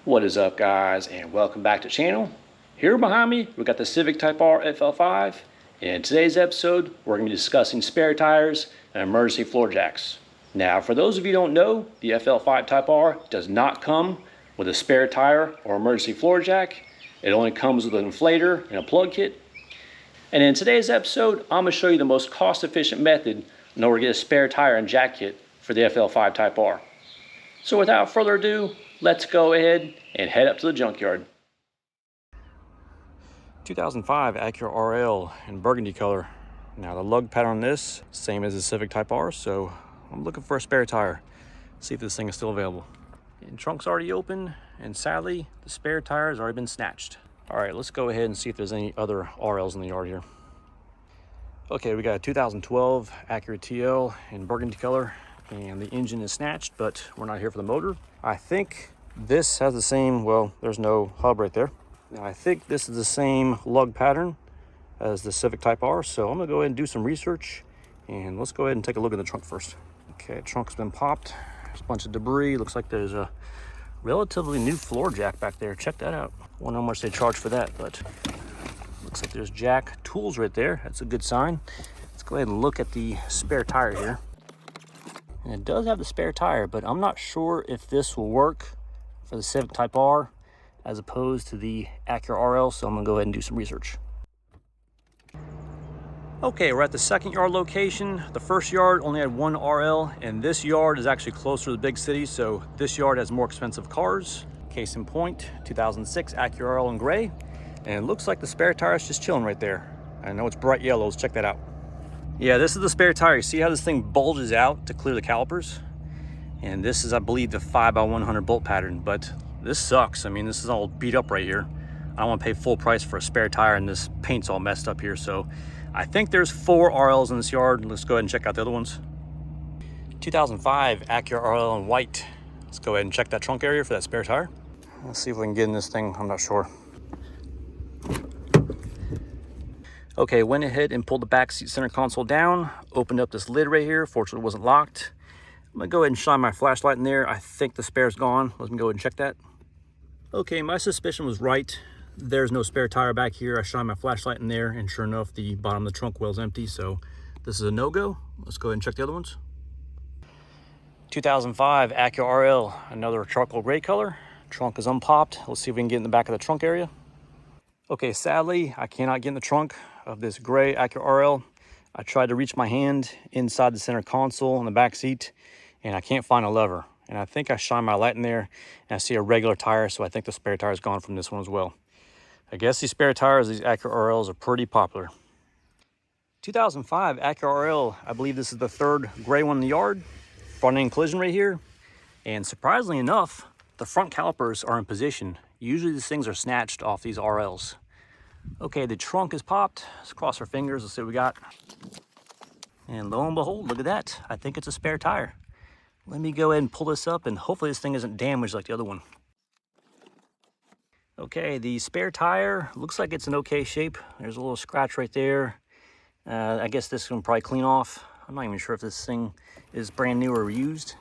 What is up, guys, and welcome back to the channel. Here behind me we got the Civic Type R FL5, and in today's episode we're going to be discussing spare tires and emergency floor jacks. Now, for those of you who don't know, the FL5 Type R does not come with a spare tire or emergency floor jack. It only comes with an inflator and a plug kit. And in today's episode I'm going to show you the most cost-efficient method in order to get a spare tire and jack kit for the FL5 Type R. So without further ado, let's go ahead and head up to the junkyard. 2005 Acura RL in burgundy color. Now the lug pattern on this, same as the Civic Type R, so I'm looking for a spare tire. See if this thing is still available. And trunk's already open, and sadly, the spare tire has already been snatched. All right, let's go ahead and see if there's any other RLs in the yard here. Okay, we got a 2012 Acura TL in burgundy color, and the engine is snatched, but we're not here for the motor. I think this has the same, well, there's no hub right there. Now I think this is the same lug pattern as the Civic Type R, so I'm gonna go ahead and do some research, and let's go ahead and take a look at the trunk first. Okay, trunk's been popped. There's a bunch of debris. Looks like there's a relatively new floor jack back there. Check that out. I wonder how much they charge for that, but looks like there's jack tools right there. That's a good sign. Let's go ahead and look at the spare tire here. And it does have the spare tire, but I'm not sure if this will work for the Civic Type R as opposed to the Acura RL, so I'm gonna go ahead and do some research. Okay, we're at the second yard location. The first yard only had one RL, and this yard is actually closer to the big city, so this yard has more expensive cars. Case in point, 2006 Acura RL in gray, and it looks like the spare tire is just chilling right there. I know it's bright yellow, let's check that out. Yeah, this is the spare tire. You see how this thing bulges out to clear the calipers? And this is, I believe, the 5x100 bolt pattern, but this sucks. I mean, this is all beat up right here. I don't want to pay full price for a spare tire, and this paint's all messed up here. So I think there's 4 RLs in this yard. Let's go ahead and check out the other ones. 2005 Acura RL in white. Let's go ahead and check that trunk area for that spare tire. Let's see if we can get in this thing. I'm not sure. Okay, went ahead and pulled the back seat center console down, opened up this lid right here. Fortunately, it wasn't locked. I'm gonna go ahead and shine my flashlight in there. I think the spare's gone. Let me go ahead and check that. Okay, my suspicion was right. There's no spare tire back here. I shined my flashlight in there, and sure enough, the bottom of the trunk well's empty, so this is a no-go. Let's go ahead and check the other ones. 2005 Acura RL, another charcoal gray color. Trunk is unpopped. Let's see if we can get in the back of the trunk area. Okay, sadly, I cannot get in the trunk of this gray Acura RL. I tried to reach my hand inside the center console in the back seat, and I can't find a lever. And I think I shine my light in there, and I see a regular tire, so I think the spare tire is gone from this one as well. I guess these spare tires, these Acura RLs, are pretty popular. 2005 Acura RL, I believe this is the third gray one in the yard. Front end collision right here. And surprisingly enough, the front calipers are in position. Usually these things are snatched off these RLs. Okay, the trunk is popped. Let's cross our fingers. Let's see what we got. And lo and behold, look at that. I think it's a spare tire. Let me go ahead and pull this up, and hopefully this thing isn't damaged like the other one. Okay, the spare tire looks like it's in okay shape. There's a little scratch right there. I guess this can probably clean off. I'm not even sure if this thing is brand new or used.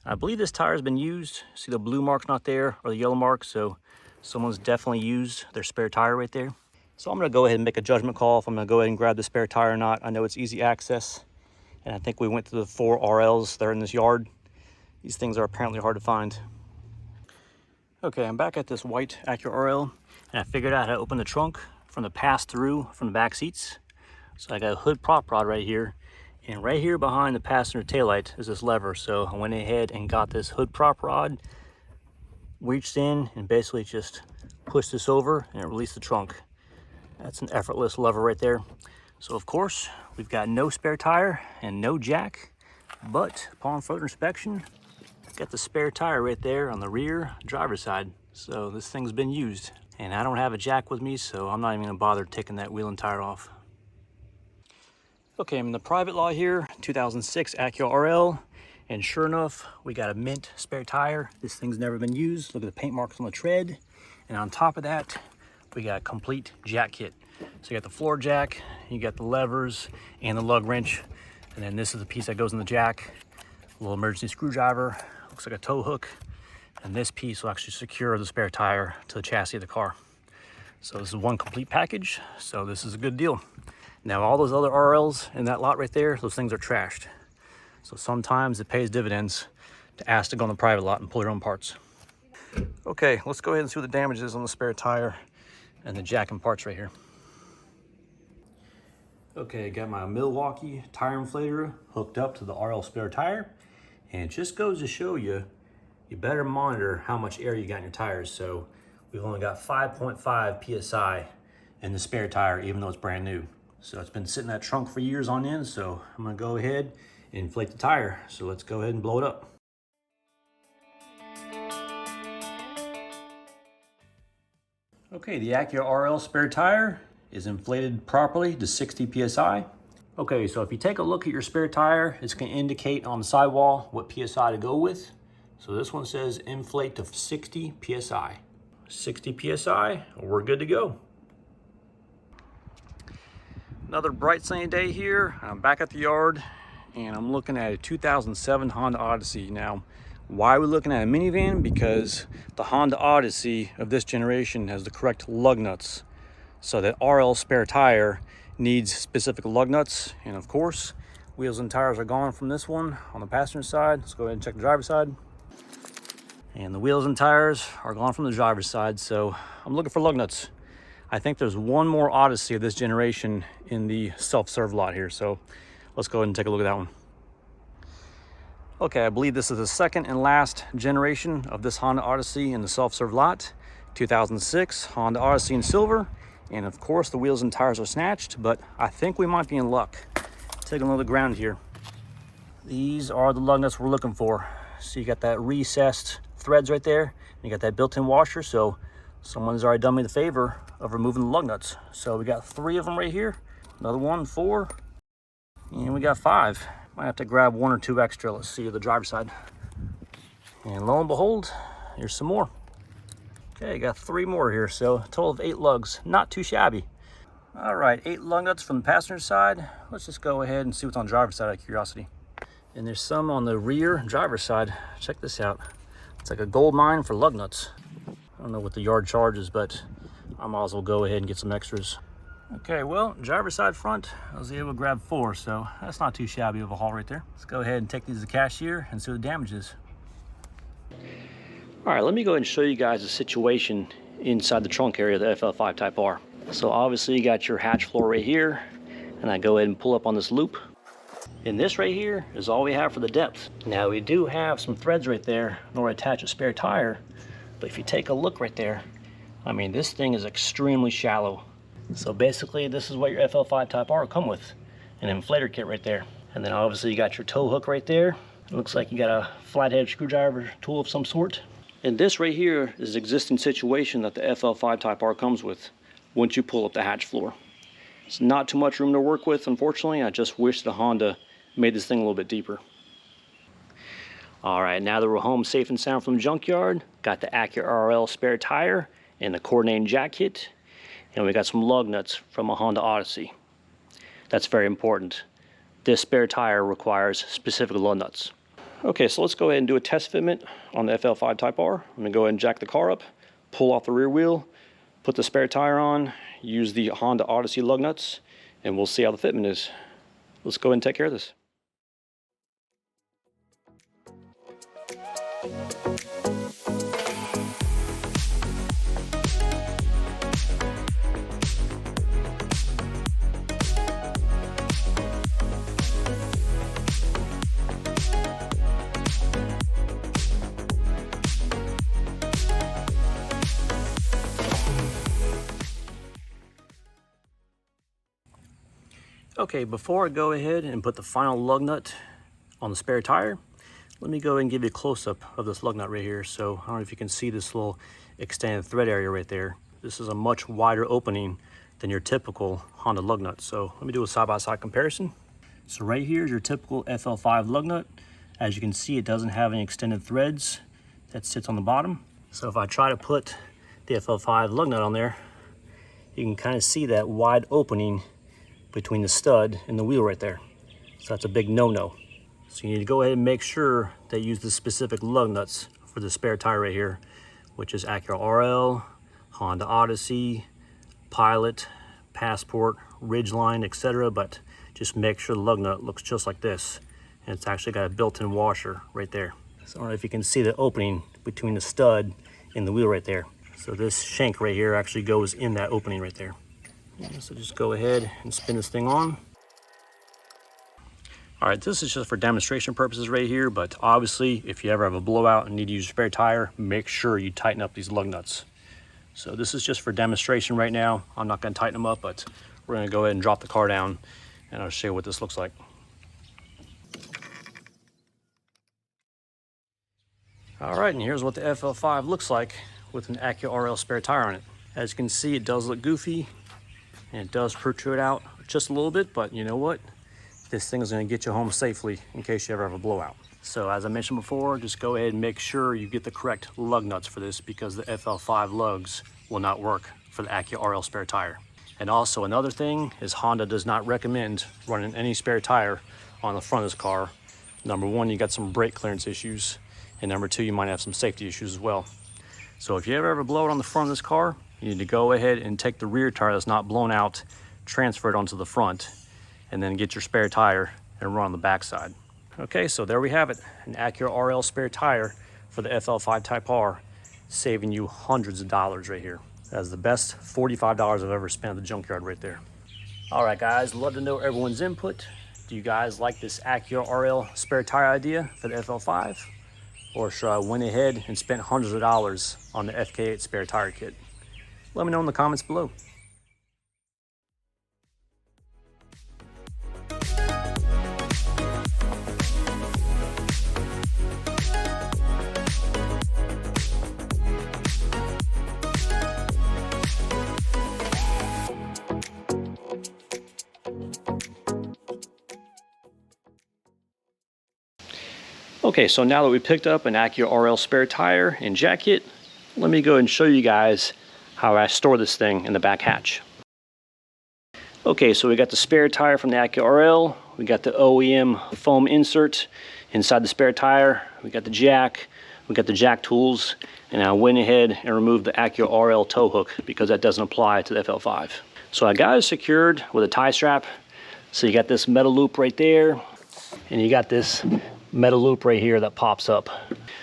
I believe this tire has been used. See the blue mark's not there, or the yellow mark, so someone's definitely used their spare tire right there. So I'm gonna go ahead and make a judgment call if I'm gonna go ahead and grab the spare tire or not. I know it's easy access, and I think we went through the 4 RLs that are in this yard. These things are apparently hard to find. Okay, I'm back at this white Acura RL, and I figured out how to open the trunk from the pass-through from the back seats. So I got a hood prop rod right here, and right here behind the passenger taillight is this lever. So I went ahead and got this hood prop rod, reached in, and basically just pushed this over, and it released the trunk. That's an effortless lever right there. So of course, we've got no spare tire and no jack, but upon further inspection, got the spare tire right there on the rear driver's side. So this thing's been used, and I don't have a jack with me, so I'm not even gonna bother taking that wheel and tire off. Okay, I'm in the private lot here, 2006 Acura RL, and sure enough, we got a mint spare tire. This thing's never been used. Look at the paint marks on the tread, and on top of that, we got a complete jack kit. So you got the floor jack, you got the levers, and the lug wrench, and then this is the piece that goes in the jack. A little emergency screwdriver, looks like a tow hook, And this piece will actually secure the spare tire to the chassis of the car. So this is one complete package, so this is a good deal. Now all those other RLs in that lot right there, those things are trashed. So sometimes it pays dividends to ask to go on the private lot and pull your own parts. Okay, let's go ahead and see what the damage is on the spare tire and the jack and parts right here. Okay, got my Milwaukee tire inflator hooked up to the RL spare tire, and it just goes to show you, you better monitor how much air you got in your tires. So we've only got 5.5 PSI in the spare tire, even though it's brand new. So it's been sitting in that trunk for years on end, so I'm gonna go ahead and inflate the tire. So let's go ahead and blow it up. Okay, the Acura RL spare tire is inflated properly to 60 PSI. Okay, so if you take a look at your spare tire, it's gonna indicate on the sidewall what PSI to go with. So this one says inflate to 60 PSI. 60 PSI, we're good to go. Another bright sunny day here. I'm back at the yard and I'm looking at a 2007 Honda Odyssey. Now, why are we looking at a minivan? Because the Honda Odyssey of this generation has the correct lug nuts. So that RL spare tire needs specific lug nuts. And of course, wheels and tires are gone from this one on the passenger side. Let's go ahead and check the driver's side. And the wheels and tires are gone from the driver's side. So I'm looking for lug nuts. I think there's one more Odyssey of this generation in the self-serve lot here. So let's go ahead and take a look at that one. Okay, I believe this is the second and last generation of this Honda Odyssey in the self-serve lot. 2006 Honda Odyssey in silver. And of course the wheels and tires are snatched, but I think we might be in luck. Taking a look at the ground here. These are the lug nuts we're looking for. So you got that recessed threads right there. And you got that built-in washer. So someone's already done me the favor of removing the lug nuts. So we got 3 of them right here. Another one, 4. And we got 5. Might have to grab 1 or 2 extra. Let's see the driver's side. And lo and behold, here's some more. Okay, got 3 more here, so a total of 8 lugs. Not too shabby. All right, 8 lug nuts from the passenger side. Let's just go ahead and see what's on the driver's side out of curiosity. And there's some on the rear driver's side. Check this out. It's like a gold mine for lug nuts. I don't know what the yard charges, but I might as well go ahead and get some extras. Okay, well, driver's side front, I was able to grab 4, so that's not too shabby of a haul right there. Let's go ahead and take these to the cashier and see what the damage is. All right, let me go ahead and show you guys the situation inside the trunk area of the FL5 Type R. So obviously you got your hatch floor right here, and I go ahead and pull up on this loop. And this right here is all we have for the depth. Now we do have some threads right there in order to attach a spare tire, but if you take a look right there, I mean, this thing is extremely shallow. So basically this is what your FL5 Type R will come with, an inflator kit right there. And then obviously you got your tow hook right there. It looks like you got a flathead screwdriver tool of some sort. And this right here is the existing situation that the FL5 Type R comes with once you pull up the hatch floor. It's not too much room to work with, unfortunately. I just wish the Honda made this thing a little bit deeper. All right, now that we're home safe and sound from the junkyard, got the Acura RL spare tire and the coordinating jack kit, and we got some lug nuts from a Honda Odyssey. That's very important. This spare tire requires specific lug nuts. Okay, so let's go ahead and do a test fitment on the FL5 Type R. I'm gonna go ahead and jack the car up, pull off the rear wheel, put the spare tire on, use the Honda Odyssey lug nuts, and we'll see how the fitment is. Let's go ahead and take care of this. Okay, before I go ahead and put the final lug nut on the spare tire, let me go ahead and give you a close-up of this lug nut right here. So I don't know if you can see this little extended thread area right there. This is a much wider opening than your typical Honda lug nut. So let me do a side-by-side comparison. So right here is your typical FL5 lug nut. As you can see, it doesn't have any extended threads that sits on the bottom. So if I try to put the FL5 lug nut on there, you can kind of see that wide opening between the stud and the wheel right there. So that's a big no-no. So you need to go ahead and make sure they use the specific lug nuts for for the spare tire right here, which is Acura RL, Honda Odyssey, Pilot, Passport, Ridgeline, etc. But just make sure the lug nut looks just like this. And it's actually got a built-in washer right there. So I don't know if you can see the opening between the stud and the wheel right there. So this shank right here actually goes in that opening right there. So just go ahead and spin this thing on. All right, this is just for demonstration purposes right here, but obviously if you ever have a blowout and need to use a spare tire, make sure you tighten up these lug nuts. So this is just for demonstration right now. I'm not gonna tighten them up, but we're gonna go ahead and drop the car down and I'll show you what this looks like. All right, and here's what the FL5 looks like with an Acura RL spare tire on it. As you can see, it does look goofy and it does protrude out just a little bit, but you know what? This thing is gonna get you home safely in case you ever have a blowout. So as I mentioned before, just go ahead and make sure you get the correct lug nuts for this because the FL5 lugs will not work for the Acura RL spare tire. And also another thing is Honda does not recommend running any spare tire on the front of this car. Number one, you got some brake clearance issues. And number two, you might have some safety issues as well. So if you ever have a blowout on the front of this car, you need to go ahead and take the rear tire that's not blown out, transfer it onto the front, and then get your spare tire and run on the backside. Okay, so there we have it, an Acura RL spare tire for the FL5 Type R, saving you hundreds of dollars right here. That's the best $45 I've ever spent at the junkyard right there. All right, guys, love to know everyone's input. Do you guys like this Acura RL spare tire idea for the FL5? Or should I went ahead and spent hundreds of dollars on the FK8 spare tire kit? Let me know in the comments below. Okay, so now that we picked up an Acura RL spare tire and jack kit, let me go ahead and show you guys how I store this thing in the back hatch. Okay, so we got the spare tire from the Acura RL, we got the OEM foam insert inside the spare tire, we got the jack, we got the jack tools, and I went ahead and removed the Acura RL tow hook because that doesn't apply to the FL5. So I got it secured with a tie strap. So you got this metal loop right there, and you got this metal loop right here that pops up.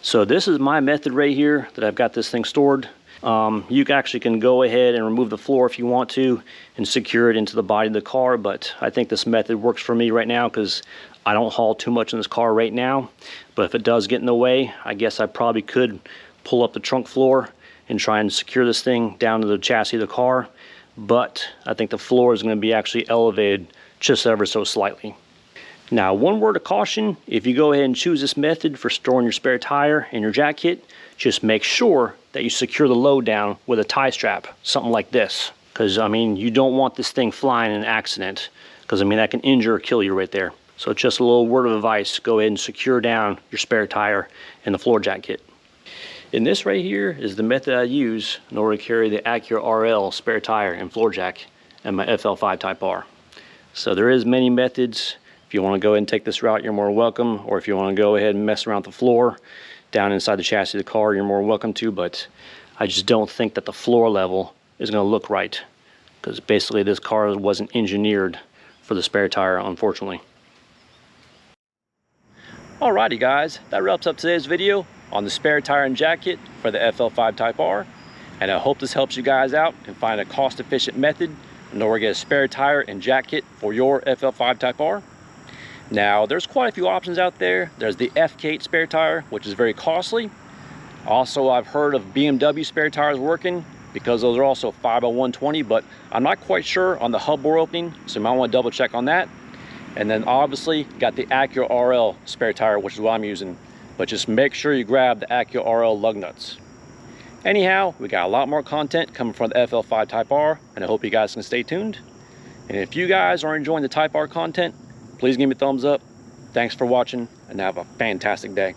So this is my method right here that I've got this thing stored. You actually can go ahead and remove the floor if you want to and secure it into the body of the car, but I think this method works for me right now because I don't haul too much in this car right now. But if it does get in the way, I guess I probably could pull up the trunk floor and try and secure this thing down to the chassis of the car, but I think the floor is going to be actually elevated just ever so slightly. Now, one word of caution, if you go ahead and choose this method for storing your spare tire and your jack kit, just make sure that you secure the load down with a tie strap, something like this. Because, I mean, you don't want this thing flying in an accident, because, I mean, that can injure or kill you right there. So just a little word of advice, go ahead and secure down your spare tire and the floor jack kit. And this right here is the method I use in order to carry the Acura RL spare tire and floor jack and my FL5 Type R. So there is many methods. If you want to go ahead and take this route, you're more welcome. Or if you want to go ahead and mess around with the floor down inside the chassis of the car, you're more welcome to. But I just don't think that the floor level is going to look right, because basically this car wasn't engineered for the spare tire, unfortunately. Alrighty guys, that wraps up today's video on the spare tire and jack kit for the FL5 Type R. And I hope this helps you guys out and find a cost-efficient method in order to get a spare tire and jack kit for your FL5 Type R. Now, there's quite a few options out there. There's the FK8 spare tire, which is very costly. Also, I've heard of BMW spare tires working because those are also 50120, but I'm not quite sure on the hub bore opening, so you might want to double check on that. And then obviously got the Acura RL spare tire, which is what I'm using. But just make sure you grab the Acura RL lug nuts. Anyhow, we got a lot more content coming from the FL5 Type R, and I hope you guys can stay tuned. And if you guys are enjoying the Type R content, please give me a thumbs up. Thanks for watching, and have a fantastic day.